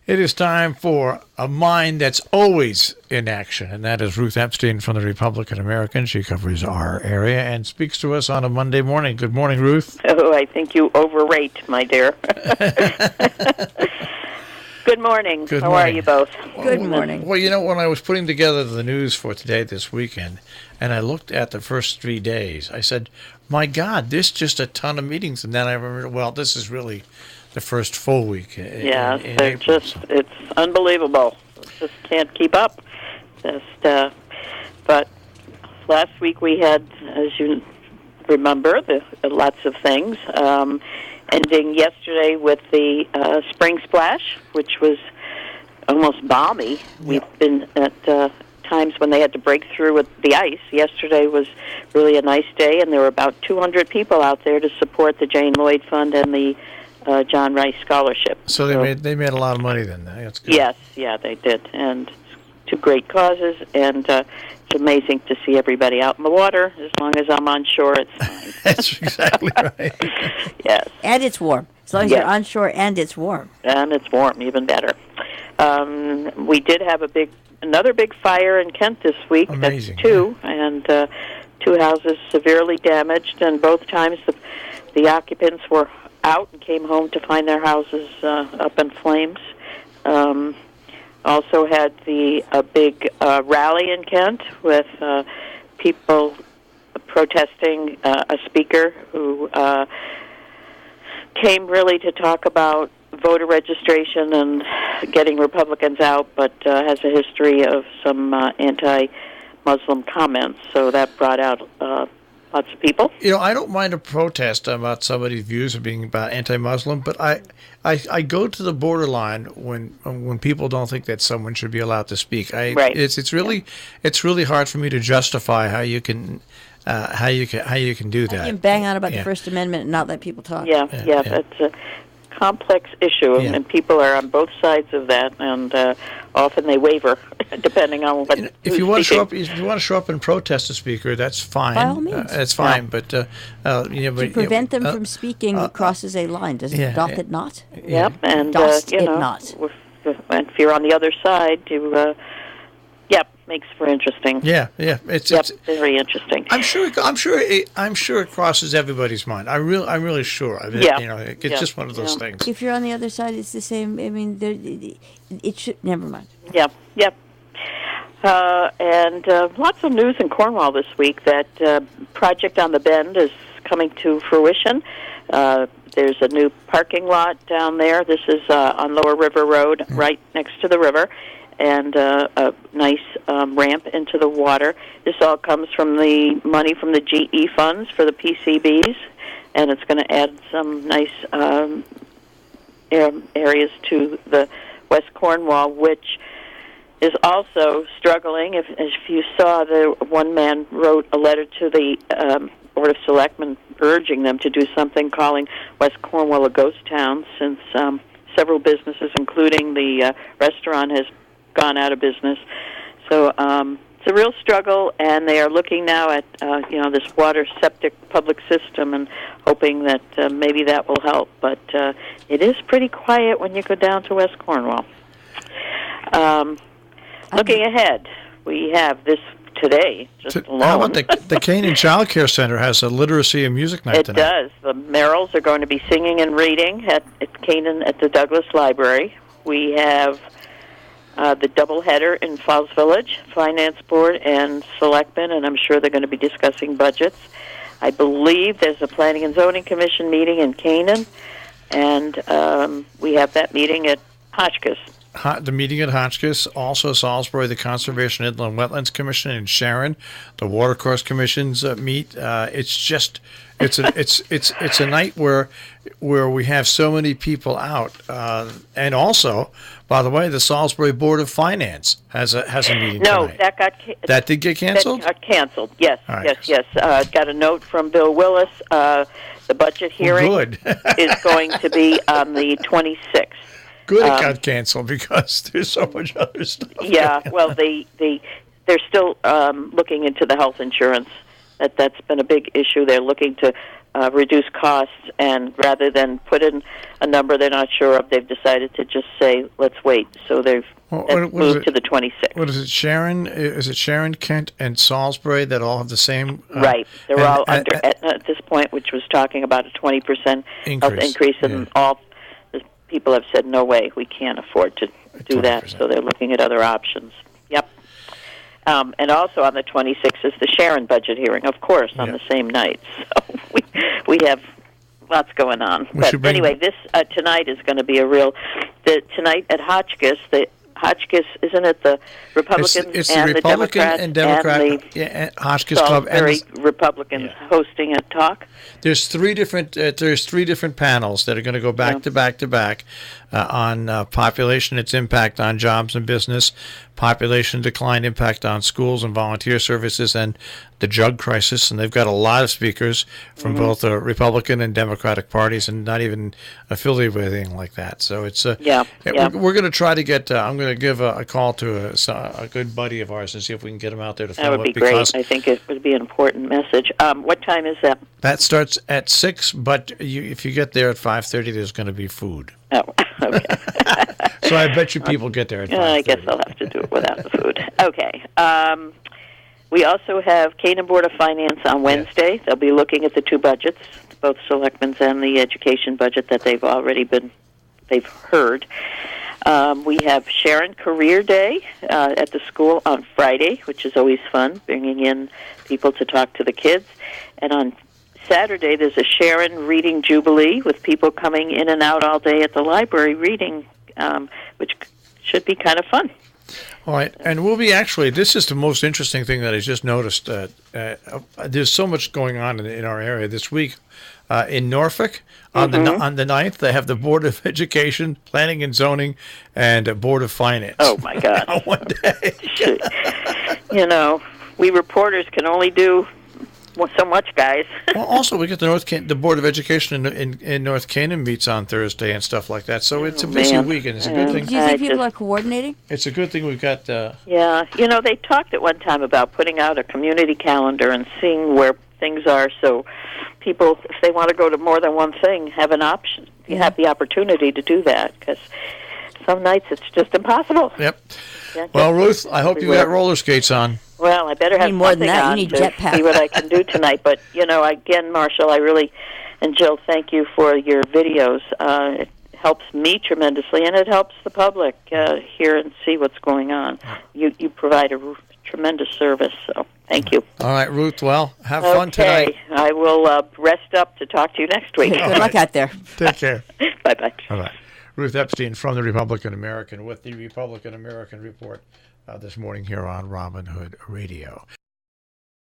It is time for a mind that's always in action, and that is Ruth Epstein from the Republican-American. She covers our area and speaks to us on a Monday morning. Good morning, Ruth. Oh, I think you overrate, my dear. Good morning. How are you both? Good morning. Well, you know, when I was putting together the news for today, this weekend, and I looked at the first 3 days, I said, my God, there's just a ton of meetings. And then I remembered, well, this is really the first full week. Yeah, in they're April, just, it's unbelievable. Just can't keep up. But last week we had, as you remember, lots of things. Ending yesterday with the spring splash, which was almost balmy. We've been at times when they had to break through with the ice. Yesterday was really a nice day, and there were about 200 people out there to support the Jane Lloyd Fund and the John Rice Scholarship. So they made a lot of money then. That's good. Yes, yeah, they did, and two great causes, and it's amazing to see everybody out in the water. As long as I'm on shore, it's fine. That's exactly right. Yes. And it's warm. As long as you're on shore and it's warm. And it's warm, even better. We did have another big fire in Kent this week. Amazing. That's two, and two houses severely damaged, and both times the occupants were out and came home to find their houses up in flames. Also had a big rally in Kent with people protesting a speaker who came really to talk about voter registration and getting Republicans out, but has a history of some anti-Muslim comments. So that brought out lots of people. You know, I don't mind a protest about somebody's views of being about anti-Muslim, but I go to the borderline when people don't think that someone should be allowed to speak. Right. It's really hard for me to justify how you can do that. You can bang on about the First Amendment and not let people talk. Yeah. It's a complex issue, and people are on both sides of that, and often they waver depending on what. If you want to show up and protest a speaker, that's fine. By all means, that's fine. But to prevent them from speaking crosses a line. Does it? Doth it not? Yep, and doth it not? If you're on the other side, makes for interesting. Yeah, it's very interesting. I'm sure it crosses everybody's mind. I'm really sure. I mean, it's just one of those things. If you're on the other side, it's the same. I mean, it should. Never mind. Yep. And lots of news in Cornwall this week. That project on the Bend is coming to fruition. There's a new parking lot down there. This is on Lower River Road, right next to the river, and a nice ramp into the water. This all comes from the money from the GE funds for the PCBs, and it's going to add some nice areas to the West Cornwall, which is also struggling. If you saw, one man wrote a letter to the Board of Selectmen urging them to do something, calling West Cornwall a ghost town, since several businesses, including the restaurant, has gone out of business. So it's a real struggle, and they are looking now at this water septic public system and hoping that maybe that will help. But it is pretty quiet when you go down to West Cornwall. Looking ahead, we have this today, just alone. How about the Canaan Child Care Center has a literacy and music night tonight? It does. The Merrills are going to be singing and reading at Canaan at the Douglas Library. We have the doubleheader in Falls Village, Finance Board and Selectmen, and I'm sure they're going to be discussing budgets. I believe there's a Planning and Zoning Commission meeting in Canaan, and we have that meeting at Hotchkiss. The meeting at Hotchkiss, also Salisbury, the Conservation Inland Wetlands Commission in Sharon, the Watercourse Commissions meet. It's a night where we have so many people out, and also, by the way, the Salisbury Board of Finance has a meeting tonight. No, that did get canceled. That got canceled. Yes, right. yes. Got a note from Bill Willis. The budget hearing is going to be on the 26th. Good, it got canceled because there's so much other stuff. Yeah, well, they're still looking into the health insurance. That's been a big issue. They're looking to reduce costs, and rather than put in a number they're not sure of, they've decided to just say, let's wait. So they've moved to the 26th. What is it, Sharon? Is it Sharon, Kent, and Salisbury that all have the same? Right. They're all under Aetna at this point, which was talking about a 20% increase, and all the people have said, no way, we can't afford to do 20%. That, so they're looking at other options. Yep. And also on the 26th is the Sharon budget hearing, of course, on the same night. So we have lots going on. But anyway, this tonight is going to be tonight at Hotchkiss. Hotchkiss, isn't it the Republicans it's and the Republican and Democrat Hotchkiss Club and Republicans hosting a talk? There's three different panels that are going to go back to back to back on population, its impact on jobs and business, population decline, impact on schools and volunteer services, and the drug crisis. And they've got a lot of speakers from both the Republican and Democratic parties, and not even affiliated with anything like that. So it's we're going to try to get. I'm going to give a call to a good buddy of ours and see if we can get him out there to follow up. That would be great. I think it would be an important message. What time is that? That starts at 6, but if you get there at 5:30, there's going to be food. Oh, okay. So I bet you people get there at 5:30. I guess I'll have to do it without the food. Okay. We also have Canaan Board of Finance on Wednesday. Yes. They'll be looking at the two budgets, both selectmen's and the education budget that they've heard. We have Sharon Career Day at the school on Friday, which is always fun, bringing in people to talk to the kids. And on Saturday, there's a Sharon Reading Jubilee with people coming in and out all day at the library reading, which should be kind of fun. All right, and we'll be this is the most interesting thing that I just noticed. There's so much going on in our area this week. In Norfolk, on the 9th, they have the Board of Education, Planning and Zoning, and Board of Finance. Oh, my God. On one day. We reporters can only do so much, guys. Well, also, we get the Board of Education in North Canaan meets on Thursday and stuff like that. So it's a busy week, and it's a good thing. Do you think people are coordinating? It's a good thing we've got... Yeah. They talked at one time about putting out a community calendar and seeing where things are, so people, if they want to go to more than one thing, have an option. You have the opportunity to do that, because some nights it's just impossible. Yep. Well, Ruth, I hope you got roller skates on. Well, I better have more than something that. on You need to see what I can do tonight. But, again, Marshall, and Jill, thank you for your videos. It helps me tremendously, and it helps the public hear and see what's going on. You provide a tremendous service, so thank you. All right, Ruth, well, have fun tonight. Okay, I will rest up to talk to you next week. Good luck out there. Take care. Bye-bye. Bye-bye. Ruth Epstein from the Republican-American with the Republican-American Report this morning here on Robin Hood Radio.